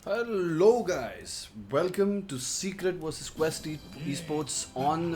Hello guys, welcome to Secret vs Quest Esports on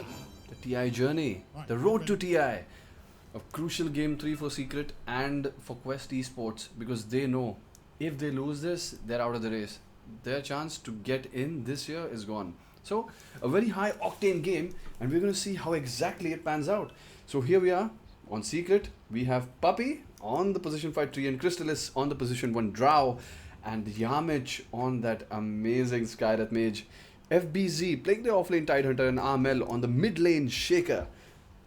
the TI journey, the road to TI. A crucial game 3 for Secret and for Quest Esports because they know if they lose this, they're out of the race. Their chance to get in this year is gone. So, a very high octane game, and we're going to see how exactly it pans out. So, here we are on Secret. We have Puppy on the position 5 tree and Crystalis on the position 1 Drow and Yamich on that amazing Skyrath Mage. FBZ playing the offlane Tidehunter and Armel on the mid lane Shaker.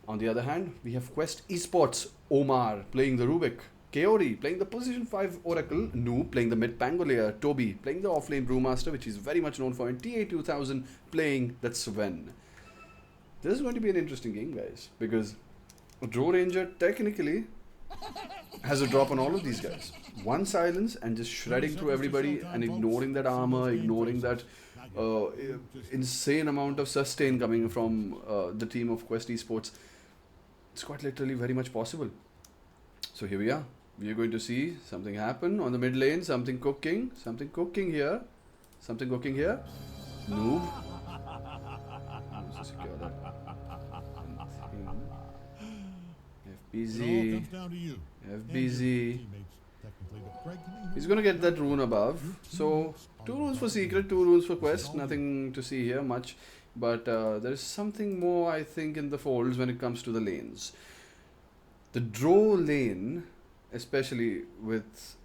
On the other hand, we have Quest Esports Omar playing the Rubik. Kaori playing the position 5 Oracle, Noob playing the mid Pangolier, Toby playing the offlane Brewmaster, which he's very much known for, and TA2000 playing that Sven. This is going to be an interesting game, guys, because Drow Ranger technically has a drop on all of these guys. One silence and just shredding through everybody and ignoring that armor, ignoring that insane amount of sustain coming from the team of Quest Esports. It's quite literally very much possible. So here we are. We are going to see something happen on the mid lane, something cooking here, something cooking here. Noob. Secure that. FBZ. FBZ. He's gonna get that rune above. So 2 runes for Secret, 2 runes for Quest. Nothing to see here much. But there is something more, I think, in the folds when it comes to the lanes. The Drow lane, especially with...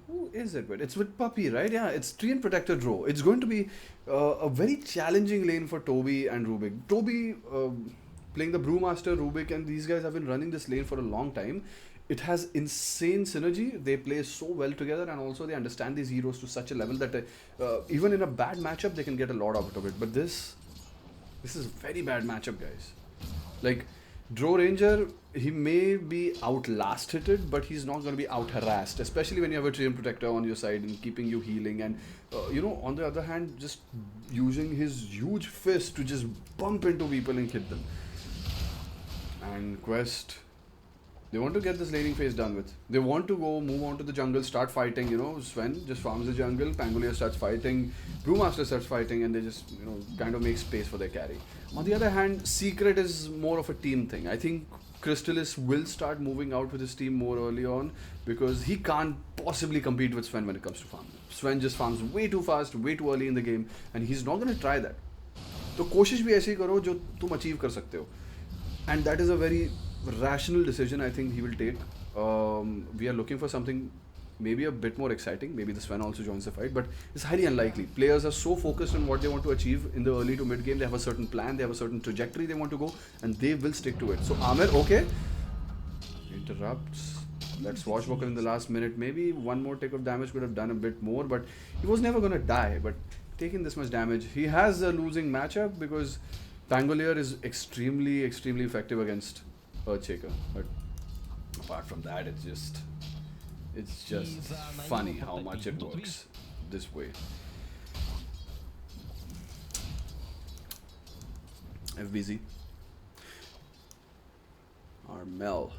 Who is it with? It's with Puppy, right? Yeah, it's Treant Protector Drow. It's going to be a very challenging lane for Toby and Rubik. Toby playing the Brewmaster, Rubik, and these guys have been running this lane for a long time. It has insane synergy. They play so well together, and also they understand these heroes to such a level that even in a bad matchup, they can get a lot out of it. But this is a very bad matchup, guys. Like, Drow Ranger, he may be outlast hitted, but he's not going to be out harassed, especially when you have a Treant Protector on your side and keeping you healing. And, on the other hand, just using his huge fist to just bump into people and hit them. And Quest, they want to get this laning phase done with. They want to move on to the jungle, start fighting. Sven just farms the jungle, Pangolier starts fighting, Brewmaster starts fighting, and they just, kind of make space for their carry. On the other hand, Secret is more of a team thing. I think Crystalis will start moving out with his team more early on because he can't possibly compete with Sven when it comes to farming. Sven just farms way too fast, way too early in the game, and he's not going to try that. तो कोशिश भी ऐसे ही करो जो तुम achieve कर सकते हो. And that is a very rational decision I think he will take. We are looking for something maybe a bit more exciting. Maybe the Sven also joins the fight, but it's highly unlikely. Players are so focused on what they want to achieve in the early to mid game. They have a certain plan, they have a certain trajectory they want to go, and they will stick to it. So Amir, okay, interrupts. Let's Swashbuckle in the last minute. Maybe one more tick of damage could have done a bit more, but he was never going to die. But taking this much damage, he has a losing matchup because Pangolier is extremely effective against Earthshaker. But apart from that, it's just funny how much it works this way. FBZ. Armel.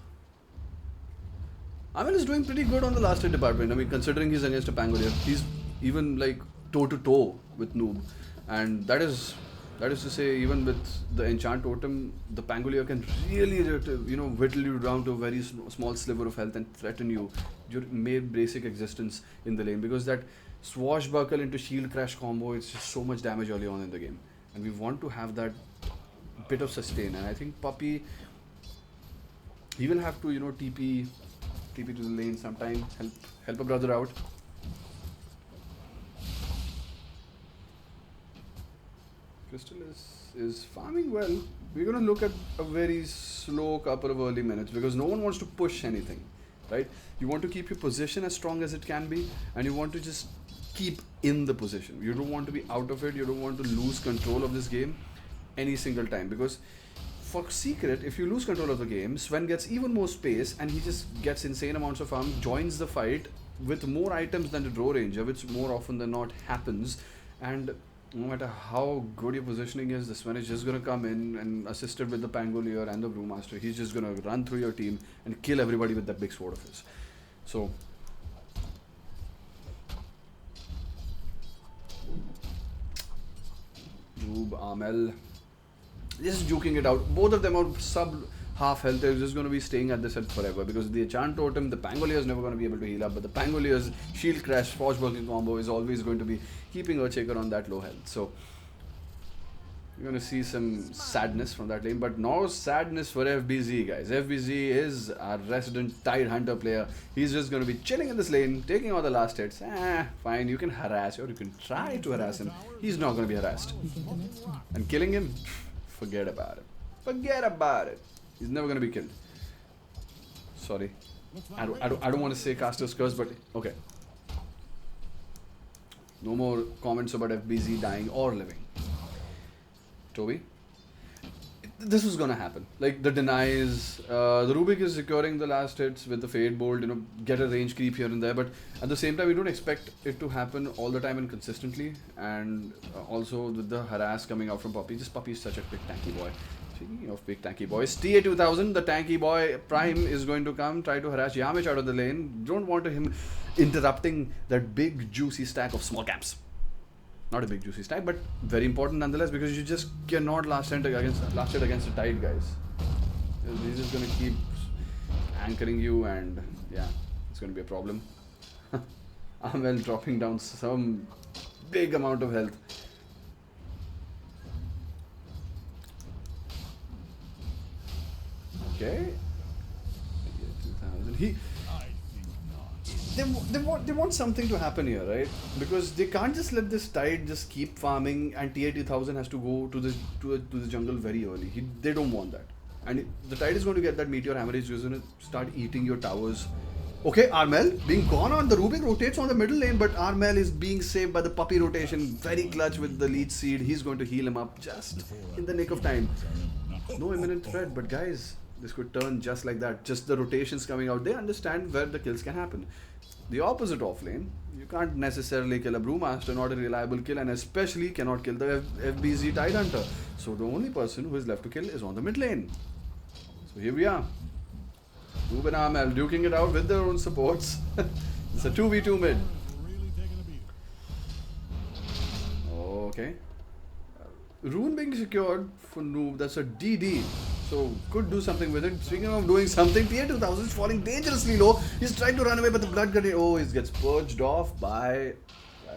Armel is doing pretty good on the last hit department. I mean, considering he's against a Pangolier, he's even like toe to toe with Noob, and that is to say, even with the enchant totem, the Pangolier can really, whittle you down to a very small sliver of health and threaten you, your mere basic existence in the lane. Because that swashbuckle into shield crash combo, it's just so much damage early on in the game, and we want to have that bit of sustain. And I think Puppy, he will have to, TP to the lane sometime, help a brother out. Crystalis is farming well. We're going to look at a very slow couple of early minutes because no one wants to push anything, right? You want to keep your position as strong as it can be, and you want to just keep in the position. You don't want to be out of it. You don't want to lose control of this game any single time, because for Secret, if you lose control of the game, Sven gets even more space and he just gets insane amounts of farm, joins the fight with more items than the Drow Ranger, which more often than not happens. And no matter how good your positioning is, this one is just going to come in and assisted with the Pangolier and the Brewmaster. He's just going to run through your team and kill everybody with that big sword of his. So Noob, Amel. Just juking it out. Both of them are sub half health. They're just going to be staying at this set forever because the Enchant Totem, the Pangolier is never going to be able to heal up, but the Pangolier's Shield Crash, Forge-Working combo is always going to be keeping Earthshaker on that low health. So you're going to see some sadness from that lane, but no sadness for FBZ, guys. FBZ is our resident Tide Hunter player. He's just going to be chilling in this lane, taking all the last hits. Fine, you can harass or you can try to harass him. He's not going to be harassed. And killing him, forget about it. Forget about it. He's never going to be killed. Sorry. I don't want to say Caster's Curse, but okay. No more comments about FBZ dying or living. Toby? This was gonna happen. Like the denies, the Rubik is securing the last hits with the Fade Bolt, you know, get a range creep here and there, but at the same time we don't expect it to happen all the time and consistently, and also with the harass coming out from Puppy. This Puppy is such a big tanky boy. Speaking of big tanky boys, TA2000, the tanky boy Prime is going to come, try to harass Yamiche out of the lane. Don't want him interrupting that big juicy stack of small caps. Not a big juicy stack, but very important nonetheless because you just cannot last hit against the Tide, guys. He's just gonna keep anchoring you, and yeah, it's gonna be a problem. Amel dropping down some big amount of health. Okay. 2000. They want something to happen here, right? Because they can't just let this Tide just keep farming, and TA2000 has to go to the jungle very early. They don't want that, and the Tide is going to get that Meteor Hammer. He's just going to start eating your towers. Okay, Armel being gone on the Rubik rotates on the middle lane, but Armel is being saved by the Puppy rotation. Very clutch with the Leech Seed. He's going to heal him up just in the nick of time. No imminent threat, but guys, this could turn just like that. Just the rotations coming out. They understand where the kills can happen. The opposite off lane, you can't necessarily kill a Brewmaster, not a reliable kill, and especially cannot kill the FBZ Tide Hunter. So the only person who is left to kill is on the mid lane. So here we are. Noob and Amel duking it out with their own supports. It's a 2v2 mid. Okay. Rune being secured for Noob, that's a DD. So could do something with it. Speaking of doing something, TA2000 is falling dangerously low. He's trying to run away, but the blood grenade, he gets purged off by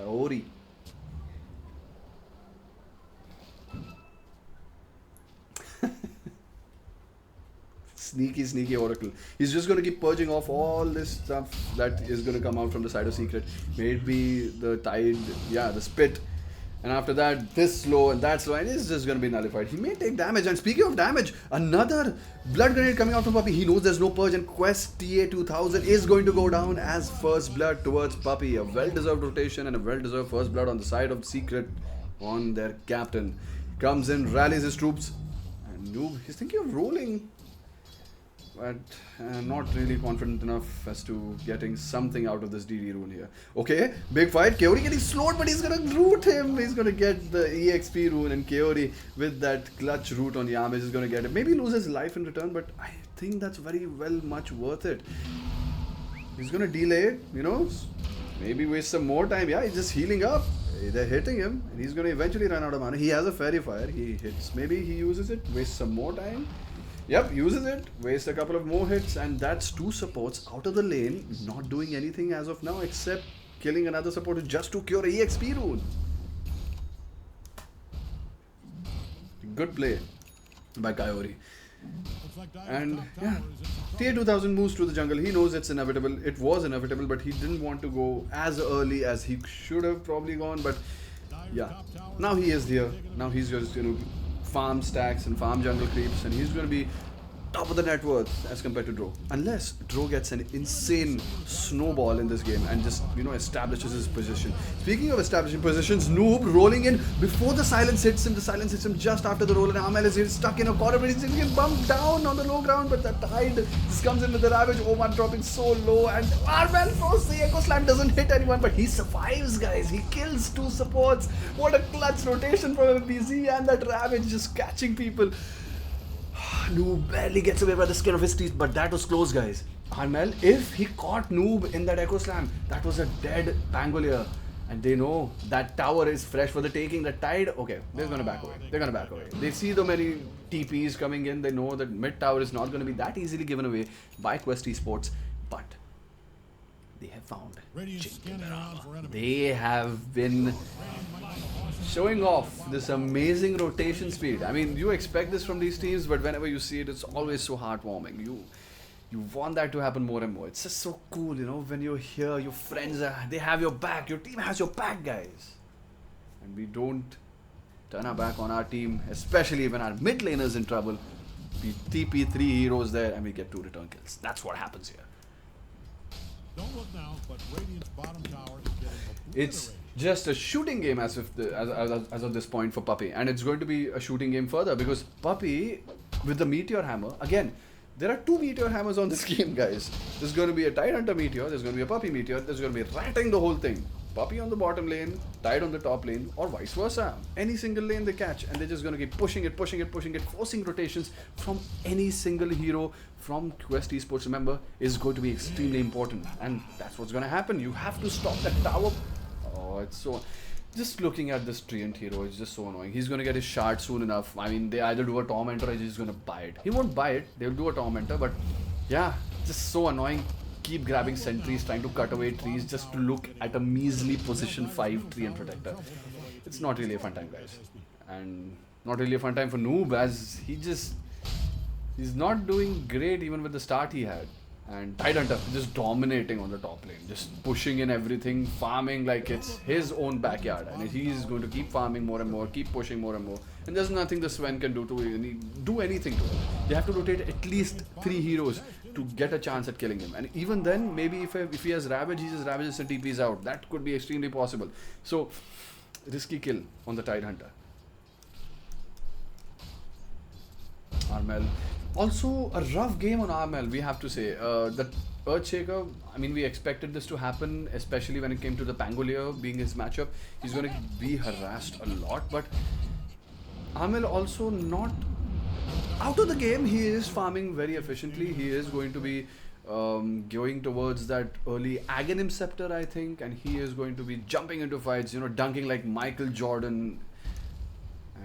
Ori. Sneaky Oracle. He's just going to keep purging off all this stuff that is going to come out from the side of Secret. Maybe the Tide, the Spit. And after that, this slow and that slow, and it's just going to be nullified. He may take damage. And speaking of damage, another blood grenade coming out from Puppy. He knows there's no purge, and Quest TA2000 is going to go down as first blood towards Puppy. A well-deserved rotation and a well-deserved first blood on the side of Secret on their captain. Comes in, rallies his troops, and Noob, he's thinking of rolling. But not really confident enough as to getting something out of this DD rune here. Okay, big fight. Kaori getting slowed, but he's going to root him. He's going to get the EXP rune, and Kaori with that clutch root on Yamiche is going to get it. Maybe loses life in return, but I think that's very much worth it. He's going to delay it, you know, maybe waste some more time. Yeah, he's just healing up. They're hitting him, and he's going to eventually run out of mana. He has a Fairy Fire. He hits. Maybe he uses it, wastes some more time. Yep, uses it, wastes a couple of more hits, and that's two supports out of the lane, not doing anything as of now except killing another support just to cure EXP rune. Good play by Kaori. And yeah, TA2000 moves to the jungle. He knows it's inevitable. It was inevitable, but he didn't want to go as early as he should have probably gone. But yeah, now he is here. Now he's just, you know, farm stacks and farm jungle creeps, and he's going to be top of the net worth as compared to Dro. Unless Dro gets an insane snowball in this game and just, you know, establishes his position. Speaking of establishing positions, Noob rolling in before the silence hits him. The silence hits him just after the roll, and Amel is stuck in a corner, but he's getting bumped down on the low ground, but the Tide just comes in with the Ravage. Oman dropping so low, and Armel throws the Echo Slam, doesn't hit anyone, but he survives, guys. He kills two supports. What a clutch rotation from MBZ, and that Ravage just catching people. Noob barely gets away by the skin of his teeth, but that was close, guys. Armel, if he caught Noob in that Echo Slam, that was a dead Pangolier. And they know that tower is fresh for the taking. The tide, okay, they're gonna back away. They're gonna back away. They see the many TPs coming in. They know that mid tower is not gonna be that easily given away by Quest Esports. But they have found chink in their armor. They have been showing off this amazing rotation speed. I mean, you expect this from these teams, but whenever you see it, it's always so heartwarming. You want that to happen more and more. It's just so cool, you know, when you're here, your friends they have your back, your team has your back, guys. And we don't turn our back on our team, especially when our mid laner's in trouble. We TP 3 heroes there and we get 2 return kills. That's what happens here. Don't look now, but Radiant's bottom tower is getting It's just a shooting game as of this point for Puppey, and it's going to be a shooting game further because Puppey with the Meteor Hammer again. There are 2 Meteor Hammers on this game, guys. There's going to be a Tidehunter Meteor, there's going to be a Puppey Meteor, there's going to be ratting the whole thing. Puppey on the bottom lane, Tide on the top lane, or vice versa. Any single lane they catch, and they're just going to keep pushing it, forcing rotations from any single hero from Quest Esports, remember, is going to be extremely important. And that's what's going to happen. You have to stop that tower. Oh, it's so... Just looking at this Treant hero is just so annoying. He's going to get his shard soon enough. I mean, they either do a Tormentor or he's just going to buy it. He won't buy it. They'll do a Tormentor, but yeah, just so annoying. Keep grabbing sentries, trying to cut away trees just to look at a measly position 5 Treant Protector. It's not really a fun time, guys. And not really a fun time for Noob as he's not doing great even with the start he had. And Tidehunter just dominating on the top lane, just pushing in everything, farming like it's his own backyard, and he's going to keep farming more and more, keep pushing more and more, and there's nothing the Sven can do to do anything to him. They have to rotate at least 3 heroes to get a chance at killing him, and even then, maybe if he has Ravage, he just ravages and TPs out. That could be extremely possible. So, risky kill on the Tidehunter. Armel. Also, a rough game on Armel, we have to say. The Earthshaker, I mean, we expected this to happen, especially when it came to the Pangolier being his matchup. He's going to be harassed a lot, but Armel also not out of the game. He is farming very efficiently. He is going to be going towards that early Aghanim Scepter, I think, and he is going to be jumping into fights, you know, dunking like Michael Jordan.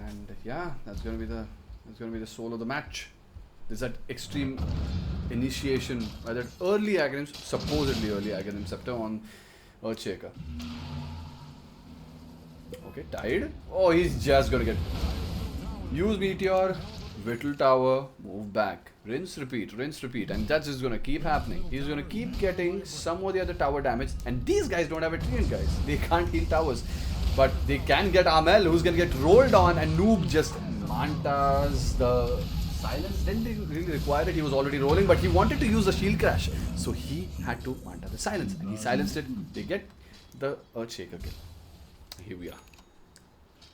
And yeah, that's going to be the soul of the match. There's that extreme initiation by that supposedly early Aghanim Scepter on Earthshaker. Okay, Tide. Oh, he's just gonna get... Use Meteor, Whittle Tower, move back. Rinse, repeat, and that's just gonna keep happening. He's gonna keep getting some or the other tower damage, and these guys don't have a treant, guys. They can't heal towers. But they can get Armel, who's gonna get rolled on, and Noob just mantas the... Silence didn't really require it. He was already rolling, but he wanted to use the shield crash, so he had to manta the silence, and he silenced it. They get the Earthshaker kill. Here we are,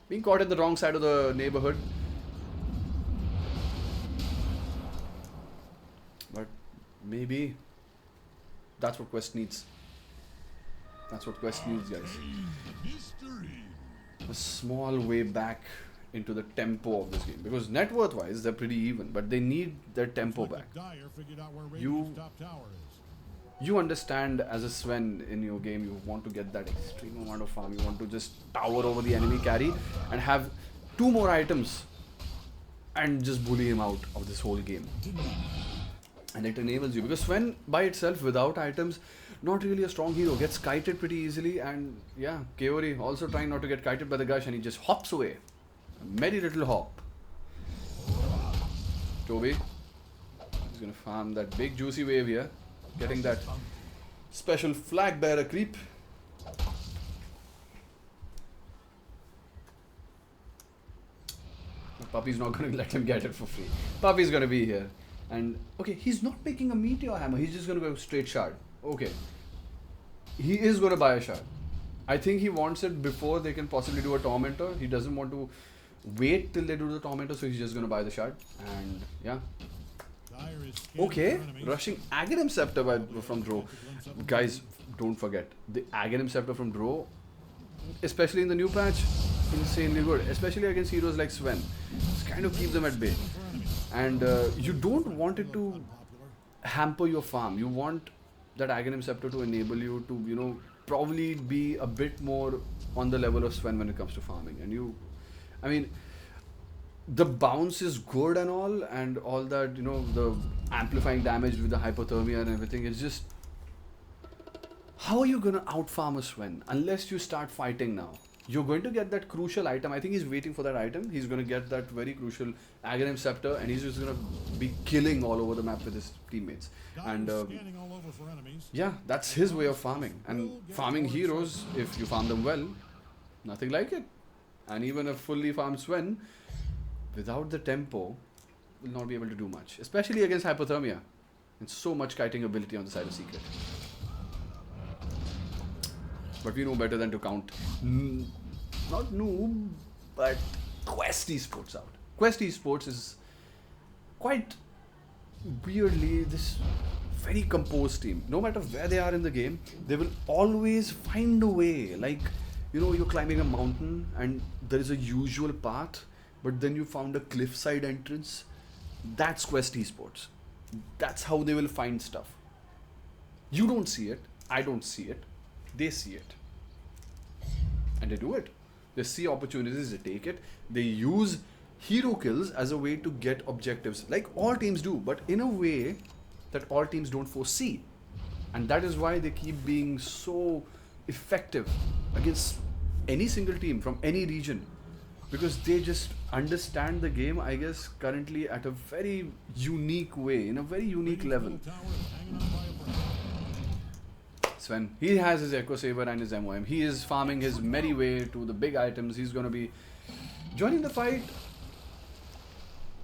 being caught in the wrong side of the neighborhood, but maybe that's what Quest needs. That's what Quest needs, guys. A small way back into the tempo of this game, because net worth wise they're pretty even, but they need their tempo back. You understand, as a Sven in your game, you want to get that extreme amount of farm. You want to just tower over the enemy carry and have 2 more items and just bully him out of this whole game. And it enables you, because Sven by itself without items, not really a strong hero, gets kited pretty easily. And yeah, Kaori also trying not to get kited by the gush, and he just hops away. Merry little hop. Toby, he's gonna farm that big juicy wave here, getting that special flag bearer creep. Puppy's not gonna let him get it for free. Puppy's gonna be here. And okay, he's not making a Meteor Hammer, he's just gonna go straight shard. Okay. He is gonna buy a shard. I think he wants it before they can possibly do a Tormentor. He doesn't want to wait till they do the Tormentor, so he's just gonna buy the shard. And yeah. Okay, rushing Aghanim Scepter from Dro. Guys, don't forget, the Aghanim Scepter from Dro, especially in the new patch, insanely good. Especially against heroes like Sven. Just kind of keep them at bay. And you don't want it to hamper your farm. You want that Aghanim Scepter to enable you to, you know, probably be a bit more on the level of Sven when it comes to farming. And I mean, the bounce is good and all that, the amplifying damage with the hypothermia and everything. It's just, how are you going to outfarm a Sven unless you start fighting now? You're going to get that crucial item. I think he's waiting for that item. He's going to get that very crucial Aghanim Scepter, and he's just going to be killing all over the map with his teammates. And yeah, that's his way of farming. And farming heroes, if you farm them well, nothing like it. And even a fully farmed Sven, without the tempo, will not be able to do much. Especially against hypothermia. And so much kiting ability on the side of Secret. But we know better than to count, not noob, but Quest Esports out. Quest Esports is quite weirdly this very composed team. No matter where they are in the game, they will always find a way. Like, you're climbing a mountain and there is a usual path, but then you found a cliffside entrance. That's Quest Esports. That's how they will find stuff. You don't see it. I don't see it. They see it. And they do it. They see opportunities, they take it. They use hero kills as a way to get objectives. Like all teams do, but in a way that all teams don't foresee. And that is why they keep being so effective against any single team from any region. Because they just understand the game, I guess, currently at a very unique way, in a very unique level. Sven, he has his Echo Saber and his MOM. He is farming his merry way to the big items. He's going to be joining the fight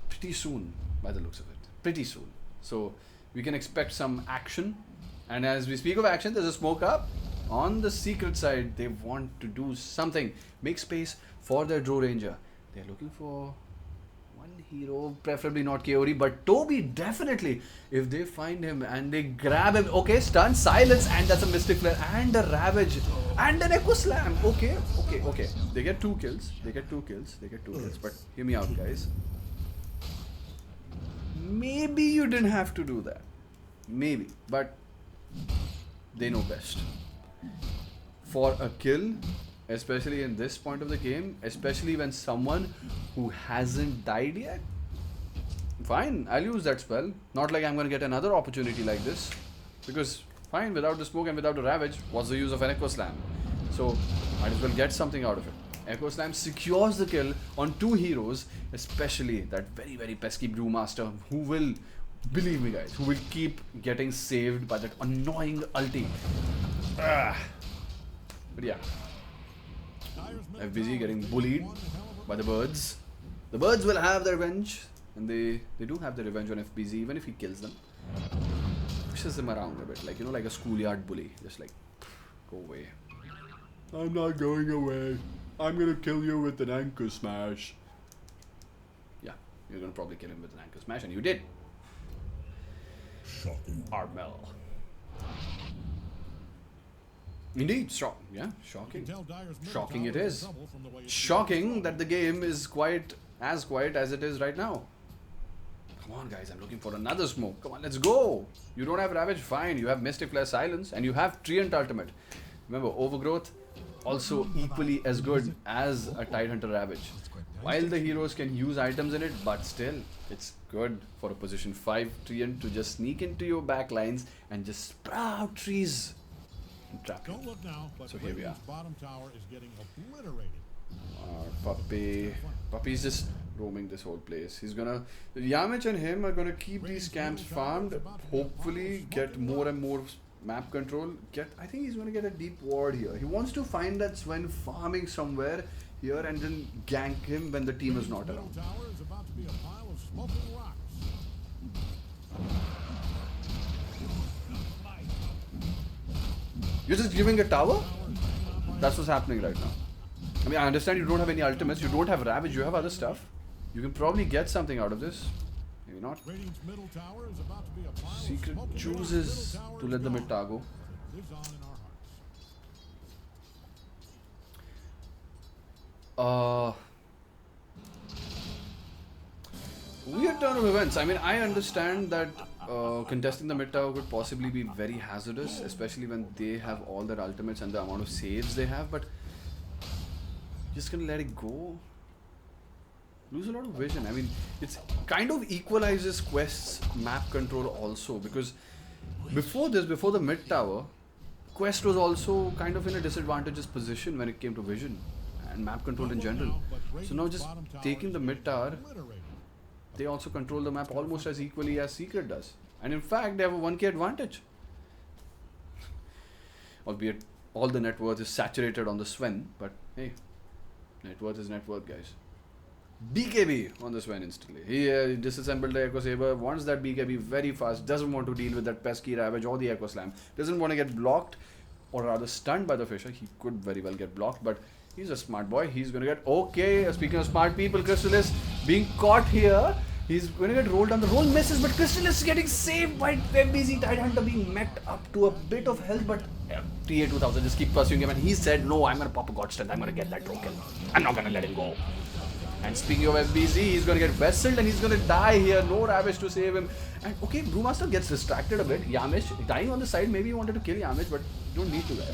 pretty soon, by the looks of it. Pretty soon. So we can expect some action. And as we speak of action, there's a smoke up. On the Secret side, they want to do something. Make space for their Drow Ranger. They're looking for one hero, preferably not Kaori, but Toby definitely. If they find him and they grab him, okay, stun, silence, and that's a Mystic Flare, and a Ravage, and an Echo Slam. Okay. They get 2 kills. But hear me out, guys. Maybe you didn't have to do that. Maybe. But they know best. For a kill, especially in this point of the game, especially when someone who hasn't died yet, fine, I'll use that spell. Not like I'm going to get another opportunity like this. Because, fine, without the smoke and without the Ravage, what's the use of an Echo Slam? So, might as well get something out of it. Echo Slam secures the kill on 2 heroes, especially that very, very pesky Brewmaster, who will, believe me guys, who will keep getting saved by that annoying ulti. But yeah, FBZ getting bullied by the birds. The birds will have their revenge, and they do have their revenge on FBZ, even if he kills them. Pushes them around a bit, like, like a schoolyard bully. Just like, go away. I'm not going away. I'm gonna kill you with an Anchor Smash. Yeah, you're gonna probably kill him with an Anchor Smash, and you did. Shocking. Armel. Indeed, shocking. Shocking it is. Shocking that the game is quite as quiet as it is right now. Come on guys, I'm looking for another smoke. Come on, let's go. You don't have Ravage, fine. You have Mystic Flare Silence, and you have Treant Ultimate. Remember, Overgrowth, also equally as good as a Tidehunter Ravage. While the heroes can use items in it, but still, it's good for a position 5 Treant to just sneak into your back lines and just sprout trees. Don't look now, but so here we are. Bottom tower is getting obliterated. Puppy's just roaming this whole place. He's gonna, Yamich and him are gonna keep these camps farmed. Hopefully, get more and more map control. I think he's gonna get a deep ward here. He wants to find that Sven farming somewhere here and then gank him when the team is not around. Tower is about to be a pile of smoking rocks. You're just giving a tower? That's what's happening right now. I mean, I understand you don't have any ultimates, you don't have Ravage, you have other stuff. You can probably get something out of this. Maybe not. Secret chooses to let the mid tower go. Weird turn of events. I mean, I understand that contesting the mid tower could possibly be very hazardous, especially when they have all their ultimates and the amount of saves they have, but just gonna let it go. Lose a lot of vision. I mean, it's kind of equalizes Quest's map control also, because before the mid tower, Quest was also kind of in a disadvantageous position when it came to vision and map control in general. So now just taking the mid tower, they also control the map almost as equally as Secret does. And in fact, they have a 1k advantage. Albeit all the net worth is saturated on the Sven, but hey, net worth is net worth, guys. BKB on the Sven instantly. He disassembled the Echo Saber, wants that BKB very fast, doesn't want to deal with that pesky Ravage or the Echo Slam, doesn't want to get blocked or rather stunned by the Fisher. He could very well get blocked, but he's a smart boy. He's going to get, okay, speaking of smart people, Crystallis being caught here. He's going to get rolled down. The roll misses, but Crystallis is getting saved by FBZ. Tidehunter being met up to a bit of health, but TA2000 just keep pursuing him, and he said, no, I'm going to pop a God Strength. I'm going to get that draw kill. I'm not going to let him go. And speaking of FBZ, he's going to get vesseled and he's going to die here. No Ravish to save him. And okay, Brewmaster gets distracted a bit. Yamish dying on the side. Maybe he wanted to kill Yamish, but you don't need to there.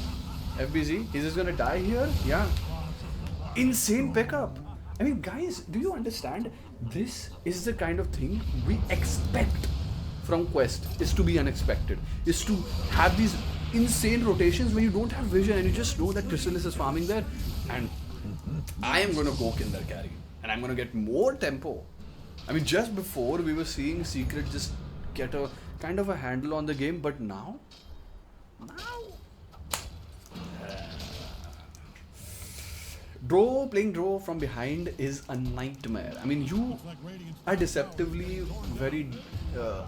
FBZ, he's just going to die here. Yeah. Insane pickup. I mean, guys, do you understand? This is the kind of thing we expect from Quest, is to be unexpected. Is to have these insane rotations when you don't have vision and you just know that Crystallis is farming there. And I am going to go kill their carry. And I'm going to get more tempo. I mean, just before we were seeing Secret just get a kind of a handle on the game, but now? Playing draw from behind is a nightmare. I mean, you are deceptively very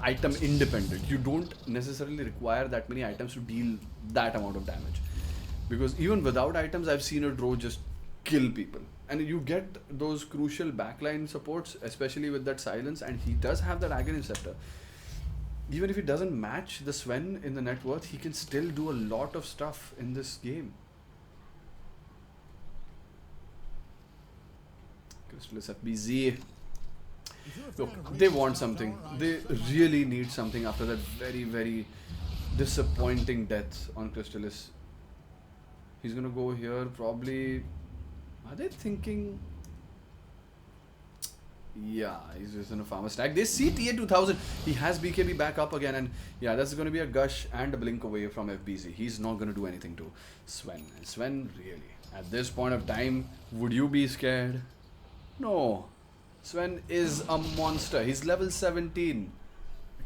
item independent. You don't necessarily require that many items to deal that amount of damage. Because even without items, I've seen a draw just kill people. And you get those crucial backline supports, especially with that silence, and he does have that Agony Scepter. Even if he doesn't match the Sven in the net worth, he can still do a lot of stuff in this game. Crystallis FBZ. Look, they want something. They really need something after that very, very disappointing death on Crystallis. He's gonna go here, probably. Are they thinking? Yeah, he's just in a farmer stack. They see TA2000. He has BKB back up again, and yeah, that's going to be a gush and a blink away from FBZ. He's not going to do anything to Sven. And Sven, really, at this point of time, would you be scared? No. Sven is a monster. He's level 17,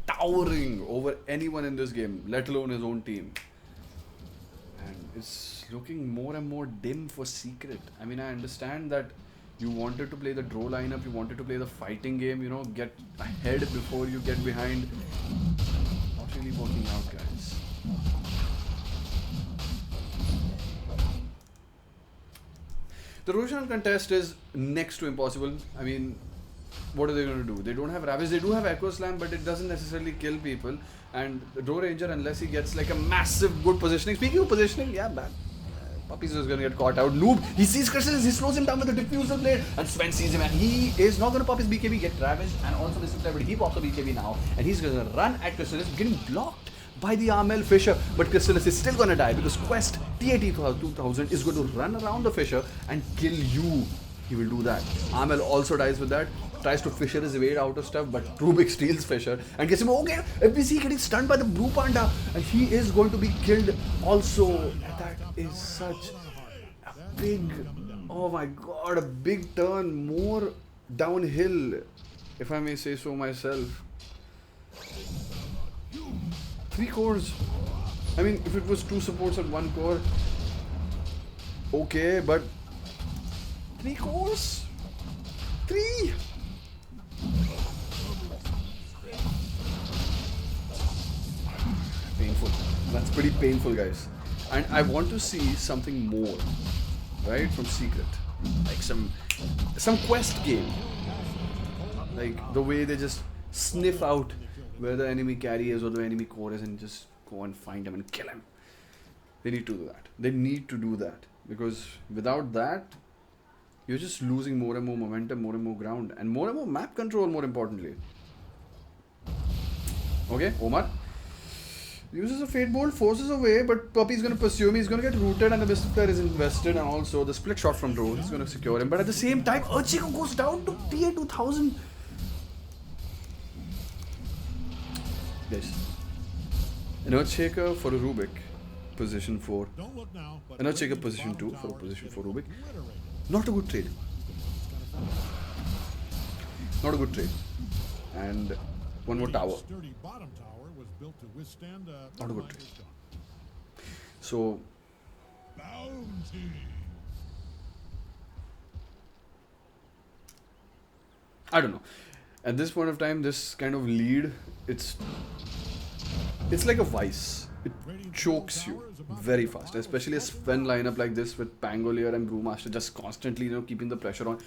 towering over anyone in this game, let alone his own team. And it's looking more and more dim for Secret. I mean, I understand that you wanted to play the draw lineup, you wanted to play the fighting game, you know, get ahead before you get behind. Not really working out, guys. The Roshan contest is next to impossible. I mean, what are they going to do? They don't have Ravage. They do have Echo Slam, but it doesn't necessarily kill people. And the Draw Ranger, unless he gets like a massive good positioning. Speaking of positioning, yeah, bad. Puppy's just going to get caught out. Noob, he sees Crystallis, he slows him down with the diffuser blade, and Sven sees him, and he is not going to pop his BKB, get ravaged, and also this is clever. He pops the BKB now, and he's going to run at Crystallis, getting blocked by the Armel Fisher, but Crystallis is still going to die because Quest TAT2000 is going to run around the Fisher and kill you. He will do that. Armel also dies with that. Tries to Fisher his way out of stuff, but Rubik steals Fisher and gets him. Okay, FBC getting stunned by the Blue Panda, and he is going to be killed also. That is such a big, oh my god, a big turn, more downhill, if I may say so myself. 3 cores. I mean, if it was 2 supports and 1 core, okay, but 3 cores? 3? Painful. That's pretty painful, guys. And I want to see something more, right, from Secret. Like some quest game. Like the way they just sniff out where the enemy carry is or the enemy core is and just go and find him and kill him. They need to do that. They need to do that. Because without that, you're just losing more and more momentum, more and more ground, and more map control, more importantly. Okay, Omar. Uses a Fate Bolt, forces away, but Puppy's gonna pursue him. He's gonna get rooted, and the Mystic Player is invested, and also the split shot from drone is gonna secure him. But at the same time, Urchigo goes down to TA 2000. Guys, an Earthshaker for a Rubik, position 4. Don't look now, but An Earthshaker Radiant's position bottom 2 for a tower position is 4 getting Rubik. obliterated. Not a good trade. Not a good trade. And one more tower. Sturdy bottom tower was built to withstand Not a good mind trade. this done. So, Bounty. I don't know. At this point of time, this kind of lead, it's like a vice. It chokes you very fast, especially a Sven lineup like this with Pangolier and Brewmaster just constantly, keeping the pressure on.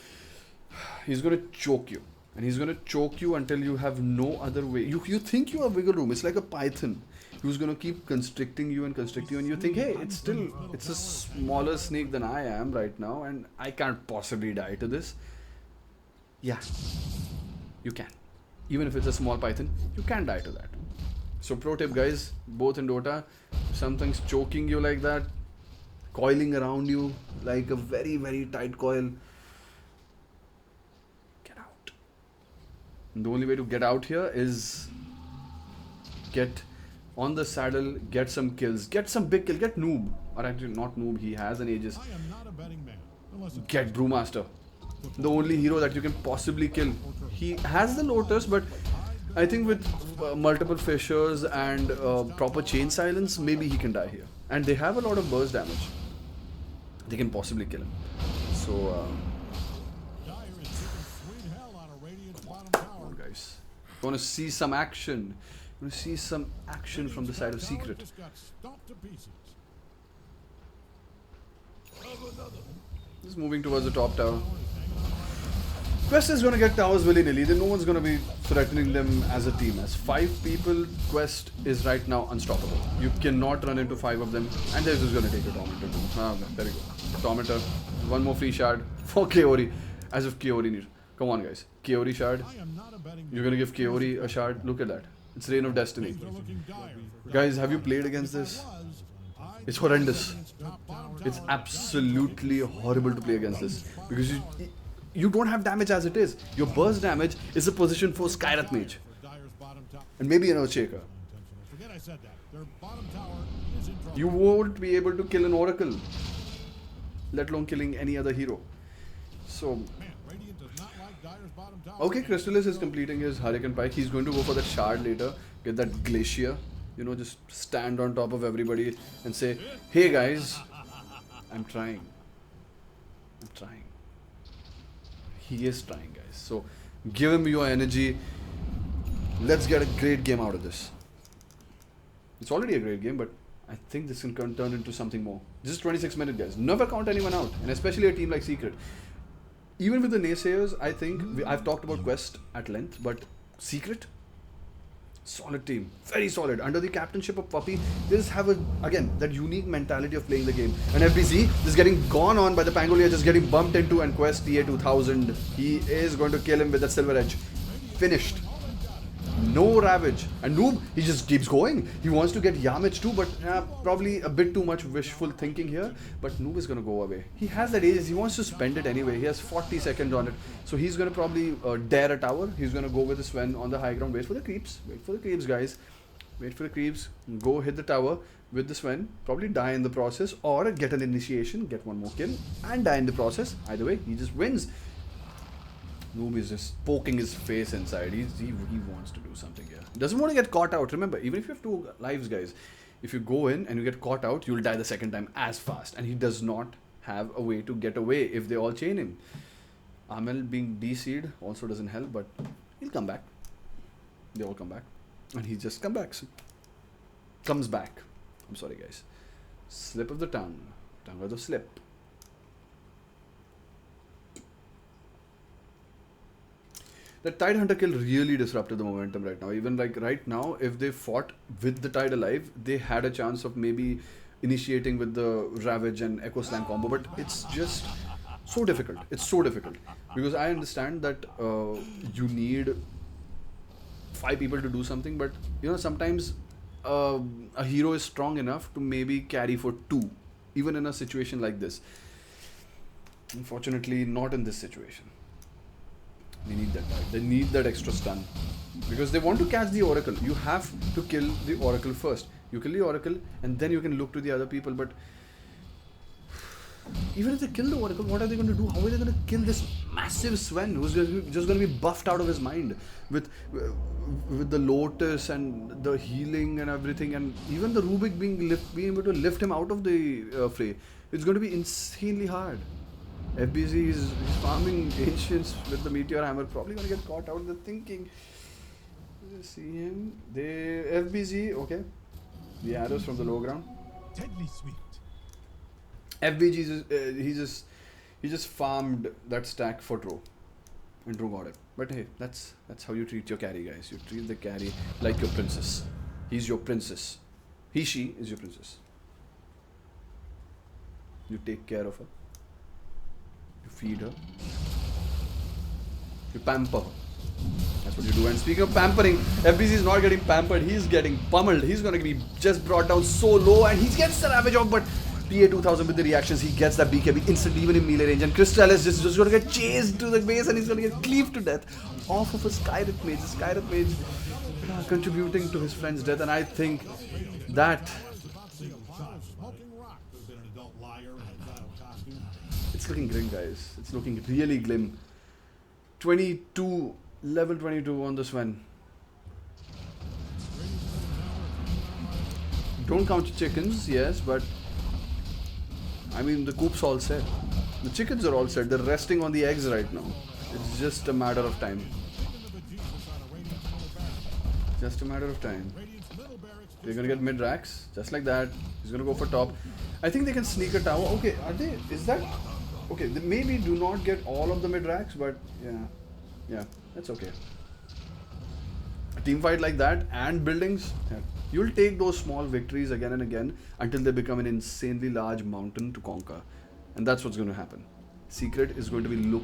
He's gonna choke you, and he's gonna choke you until you have no other way. You think you have wiggle room. It's like a python who's gonna keep constricting you, and you think, hey, it's a smaller snake than I am right now, and I can't possibly die to this. Yeah, you can. Even if it's a small python, you can die to that. So pro tip, guys, both in Dota, if something's choking you like that, coiling around you like a very, very tight coil, get out. And the only way to get out here is get on the saddle, get some kills, get some big kill, get Noob. Or actually not Noob, he has an Aegis. I am not a betting man. Unless it's Get Brewmaster. The only hero that you can possibly kill. He has the Lotus, but I think with multiple fissures and proper chain silence, maybe he can die here. And they have a lot of burst damage. They can possibly kill him. So, Dire is taking sweet hell out of Radiant's bottom come tower. on, guys. Want to see some action? Want to see some action from the side of Radiant's top tower Secret? just got stomped to pieces. Just moving towards the top tower. Quest is going to get towers willy-nilly. Then no one's going to be threatening them as a team. As 5 people, Quest is right now unstoppable. You cannot run into 5 of them. And they're just going to take a Tormentor too. Ah, there we go. Tormentor. One more free shard for Kaori. As if Kaori needs. Come on, guys. Kaori shard. I am not a betting You're going to give Kaori a shard. Look at that. It's Reign of Destiny. Things are looking dire. Guys, have you played against this? It's horrendous. It's absolutely horrible to play against this. Because you don't have damage as it is. Your burst damage is a position for Skywrath Mage. Dire's bottom tower. And maybe an Earthshaker. Forget I said that. Their bottom tower is in trouble. You won't be able to kill an Oracle. Let alone killing any other hero. So, Man, Radiant does not like Dire's bottom tower. okay, Crystallis is completing his Hurricane Pike. He's going to go for that shard later. Get that Glacier. Just stand on top of everybody and say, hey guys, I'm trying. I'm trying. He is trying, guys. So, give him your energy. Let's get a great game out of this. It's already a great game, but I think this can turn into something more. This is 26 minutes, guys. Never count anyone out, and especially a team like Secret. Even with the naysayers, I think I've talked about Quest at length, but Secret, solid team, very solid. Under the captainship of Puppy, they just have again that unique mentality of playing the game. And FBZ is getting gone on by the Pangolier, just getting bumped into, and Quest TA 2000. He is going to kill him with that Silver Edge. Finished. No Ravage. And Noob, he just keeps going. He wants to get Yamich too, but probably a bit too much wishful thinking here. But Noob is going to go away. He has that Aegis. He wants to spend it anyway. He has 40 seconds on it. So he's going to probably dare a tower. He's going to go with the Sven on the high ground. Wait for the creeps. Wait for the creeps, guys. Wait for the creeps. Go hit the tower with the Sven. Probably die in the process, or get an initiation, get one more kill, and die in the process. Either way, he just wins. Noob is just poking his face inside. He wants to do something here. Doesn't want to get caught out. Remember, even if you have 2 lives, guys, if you go in and you get caught out, you'll die the second time as fast. And he does not have a way to get away if they all chain him. Amel being DC'd also doesn't help, but he'll come back. They all come back. And he just comes back. I'm sorry, guys. Slip of the tongue. Tongue of the slip. The Tide Hunter kill really disrupted the momentum right now. Even like right now, if they fought with the Tide alive, they had a chance of maybe initiating with the Ravage and Echo Slam combo. But it's just so difficult. It's so difficult. Because I understand that you need 5 people to do something, but sometimes a hero is strong enough to maybe carry for 2, even in a situation like this. Unfortunately, not in this situation. They need that guy. They need that extra stun. Because they want to catch the Oracle. You have to kill the Oracle first. You kill the Oracle and then you can look to the other people. But even if they kill the Oracle, what are they going to do? How are they going to kill this massive Sven who's just going to be buffed out of his mind with the Lotus and the healing and everything, and even the Rubik being able to lift him out of the fray? It's going to be insanely hard. FBZ is farming Ancients with the Meteor Hammer, probably going to get caught out. They're thinking. See him. FBZ, okay. The arrows from the low ground. Deadly sweet. FBG he just farmed that stack for Dro, and Dro got it. But hey, that's how you treat your carry, guys. You treat the carry like your princess. He's your princess. She is your princess. You take care of her. You feed her. You pamper her. That's what you do. And speaking of pampering, FBC is not getting pampered. He's getting pummeled. He's going to be just brought down so low, and he gets the Ravage off, but PA 2000 with the reactions, he gets that BKB instantly, even in melee range. And Crystal is just going to get chased to the base, and he's going to get cleaved to death off of a Skyrit Mage. The Skyrit Mage contributing to his friend's death, and I think that it's looking grim, guys. It's looking really grim. 22, level 22 on this one. Don't count your chickens, yes, but I mean the coop's all set. The chickens are all set. They're resting on the eggs right now. It's just a matter of time. Just a matter of time. They're gonna get mid racks, just like that. He's gonna go for top. I think they can sneak a tower. Okay, are they? Is that? Okay, they maybe do not get all of the mid racks, but yeah, that's okay. A team fight like that and buildings, you'll take those small victories again and again until they become an insanely large mountain to conquer, and that's what's going to happen. Secret is going to be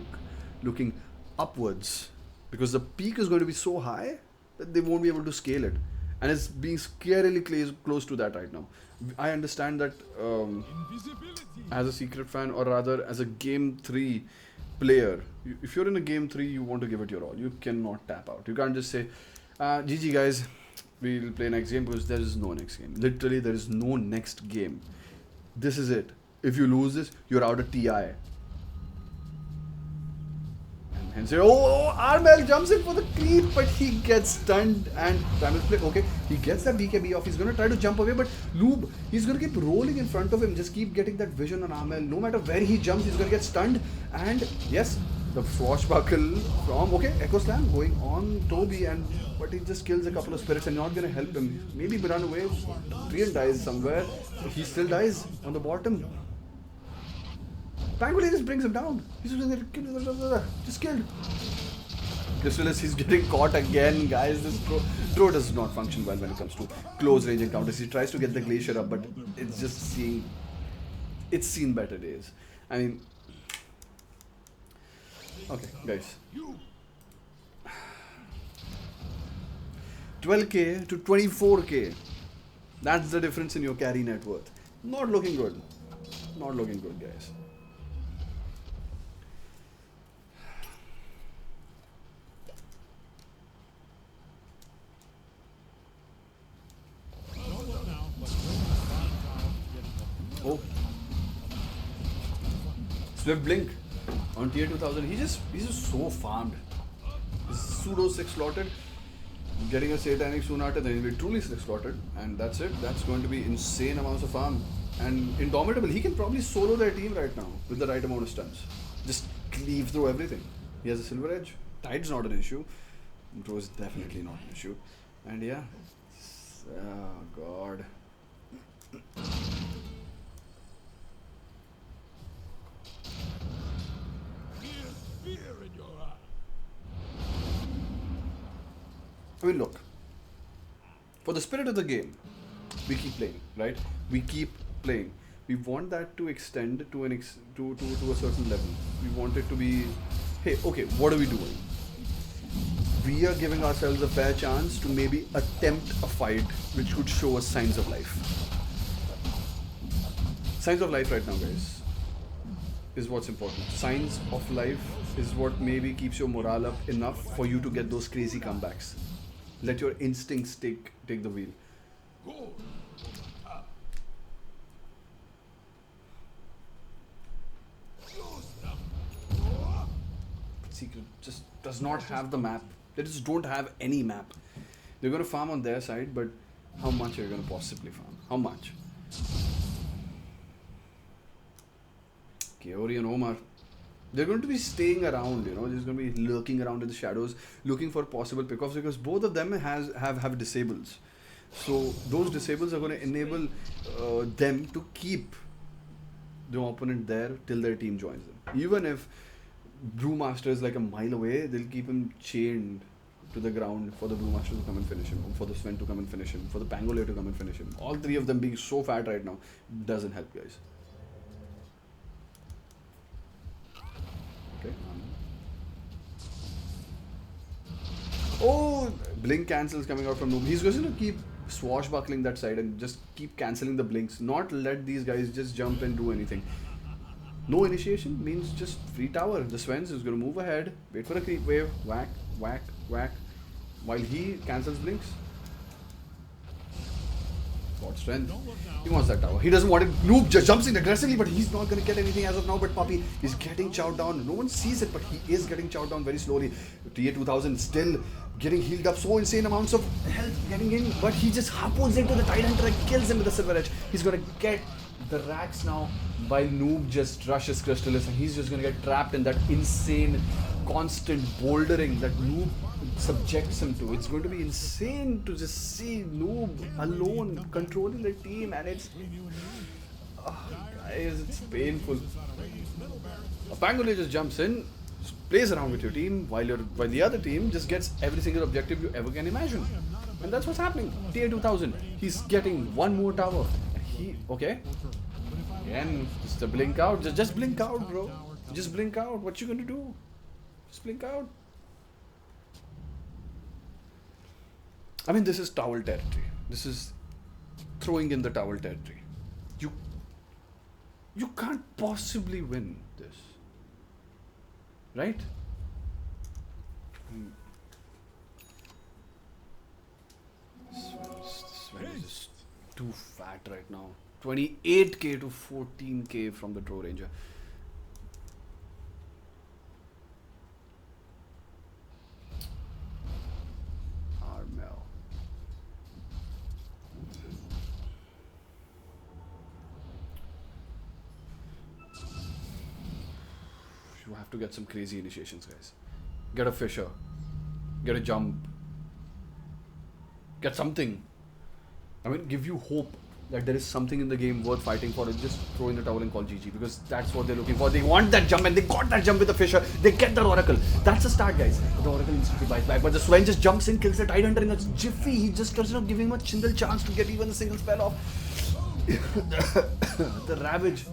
looking upwards because the peak is going to be so high that they won't be able to scale it, and it's being scarily close to that right now. I understand that as a Secret fan, or rather as a Game 3 player, if you're in a Game 3, you want to give it your all. You cannot tap out. You can't just say, GG guys, we'll play next game, because there is no next game. Literally, there is no next game. This is it. If you lose this, you're out of TI. And say, oh, Armel jumps in for the creep, but he gets stunned, and Primal Flip, okay, he gets that BKB off. He's going to try to jump away, but Lube, he's going to keep rolling in front of him, just keep getting that vision on Armel. No matter where he jumps, he's going to get stunned, and yes, the swashbuckle from, okay, Echo Slam going on Toby, but he just kills a couple of spirits and not going to help him. Maybe run away, Rian dies somewhere, but he still dies on the bottom. Pangolier just brings him down. He's just killed. Crystallis, he's getting caught again, guys. This Dro does not function well when it comes to close range encounters. He tries to get the Glacier up, but it's just it's seen better days. I mean, okay, guys. 12k to 24k. That's the difference in your carry net worth. Not looking good. Not looking good, guys. Oh, Swift Blink on tier 2000. He's just so farmed. He's pseudo 6 slotted, getting a Satanic soon after, then he'll be truly 6 slotted, and that's it. That's going to be insane amounts of farm. And Indomitable, he can probably solo their team right now with the right amount of stuns. Just cleave through everything. He has a Silver Edge. Tide's not an issue. Dro is definitely not an issue. And yeah, oh god. I mean, look, for the spirit of the game, we keep playing, right? We keep playing. We want that to extend to to a certain level. We want it to be, hey, okay, what are we doing? we are giving ourselves a fair chance to maybe attempt a fight which could show us signs of life. Signs of life right now, guys, is what's important. Signs of life is what maybe keeps your morale up enough for you to get those crazy comebacks. Let your instincts take the wheel. Secret just does not have the map. They just don't have any map. They're going to farm on their side, but how much are you going to possibly farm? How much? Kaori and Omar, they're going to be staying around, they're going to be lurking around in the shadows, looking for possible pickoffs, because both of them have disables. So those disables are going to enable them to keep the opponent there till their team joins them. Even if Brewmaster is like a mile away, they'll keep him chained to the ground for the Brewmaster to come and finish him, for the Sven to come and finish him, for the Pangolier to come and finish him. All three of them being so fat right now doesn't help, guys. Okay. Oh, blink cancels coming out from Noob. He's going to keep swashbuckling that side and just keep cancelling the blinks. Not let these guys just jump and do anything. No initiation means just free tower. The Sven's is going to move ahead, wait for a creep wave, whack, whack, whack, while he cancels blinks. What strength? He wants that tower. He doesn't want it. Noob just jumps in aggressively, but he's not going to get anything as of now. But Puppy is getting chowed down. No one sees it, but he is getting chowed down very slowly. TA2000 still getting healed up. So insane amounts of health getting in, but he just harpoons into the Tide Hunter and kills him with the Silver Edge. He's going to get the racks now, while Noob just rushes Crystallis, and he's just going to get trapped in that insane, constant bouldering that Noob subjects him to. It's going to be insane to just see Noob alone controlling the team, and it's guys, it's painful. A Pangolier just jumps in, plays around with your team, while the other team just gets every single objective you ever can imagine, and that's what's happening. TA2000, he's getting one more tower. Okay. Again, just a blink out. Just blink out, bro. Just blink out. What you gonna do? Just blink out. I mean, this is towel territory. This is throwing in the towel territory. You can't possibly win this, right? Sven is just too fat right now. 28k to 14k from the Troll Ranger. Armel. You have to get some crazy initiations, guys. Get a Fisher. Get a jump. Get something. I mean, give you hope that there is something in the game worth fighting for. Just throw in the towel and call GG, because that's what they're looking for. They want that jump, and they got that jump with the Fisher. They get the Oracle. That's the start, guys. The Oracle instantly bites back, but the Sven just jumps in, kills the Tide Hunter in a jiffy. He just does not give him a single chance to get even a single spell off. The Ravage.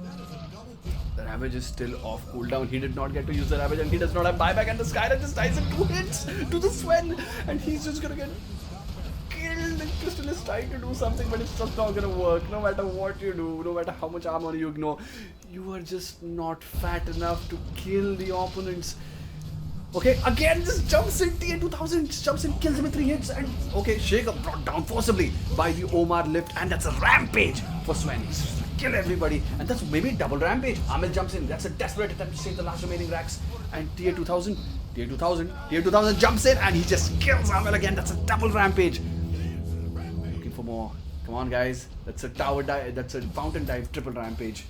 The Ravage is still off cooldown. He did not get to use the Ravage, and he does not have buyback, and the Skyrim just dies in 2 hits to the Sven, and he's just gonna get killed. Crystal is trying to do something, but it's just not gonna work. No matter what you do, no matter how much armor you ignore, you are just not fat enough to kill the opponents. Okay, again, just jumps in, TA2000 jumps in, kills him in 3 hits, and okay, Shaker brought down forcibly by the Omar lift, and that's a rampage for Sven. He's just gonna kill everybody, and that's maybe double rampage. Amel jumps in, that's a desperate attempt to save the last remaining racks, and TA2000 jumps in, and he just kills Amel again. That's a double rampage. Looking for more. Come on, guys. That's a tower dive. That's a fountain dive, triple rampage.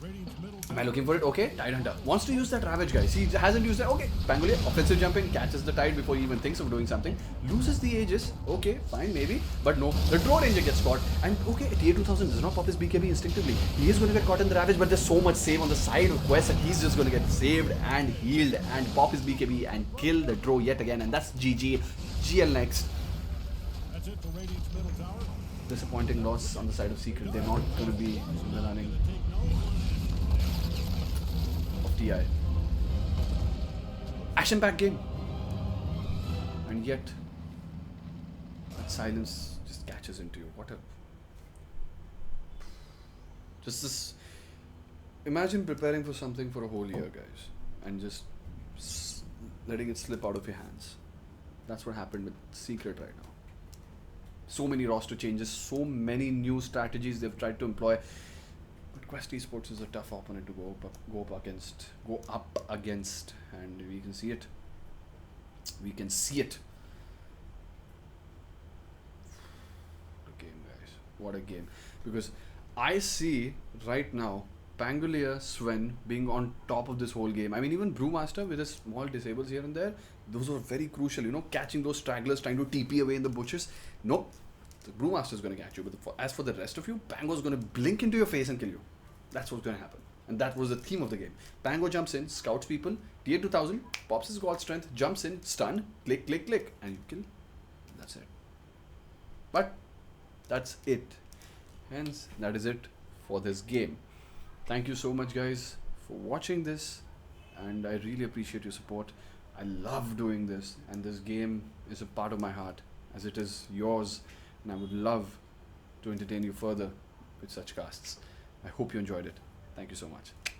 Am I looking for it? Okay, Tide Hunter wants to use that Ravage, guys. He hasn't used that. Okay, Pangolier, offensive jumping, catches the Tide before he even thinks of doing something. Loses the Aegis. Okay, fine, maybe. But no, the Troll Ranger gets caught. And okay, TA2000 does not pop his BKB instinctively. He is going to get caught in the Ravage, but there's so much save on the side of Quest, and he's just going to get saved and healed and pop his BKB and kill the Drow yet again. And that's GG. GL next. That's it for Radiant's middle tower. Disappointing loss on the side of Secret. They're not going to be in the running of TI. Action-packed game. and yet that silence just catches into you. What a just this. Imagine preparing for something for a whole year, guys, and just letting it slip out of your hands. That's what happened with Secret right now. So many roster changes, so many new strategies they've tried to employ. But Quest Esports is a tough opponent to go up against, and we can see it. We can see it. What a game, guys! What a game! Because I see right now Pangolier, Sven being on top of this whole game. I mean, even Brewmaster with his small disables here and there, those were very crucial. Catching those stragglers, trying to TP away in the bushes. Nope, the Brewmaster is going to catch you. But as for the rest of you, Pango's going to blink into your face and kill you. That's what's going to happen. And that was the theme of the game. Pango jumps in, scouts people, tier 2000, pops his god strength, jumps in, stun, click, click, click, and you kill. That's it. But that's it. Hence, that is it for this game. Thank you so much, guys, for watching this, and I really appreciate your support. I love doing this, and this game is a part of my heart as it is yours, and I would love to entertain you further with such casts. I hope you enjoyed it. Thank you so much.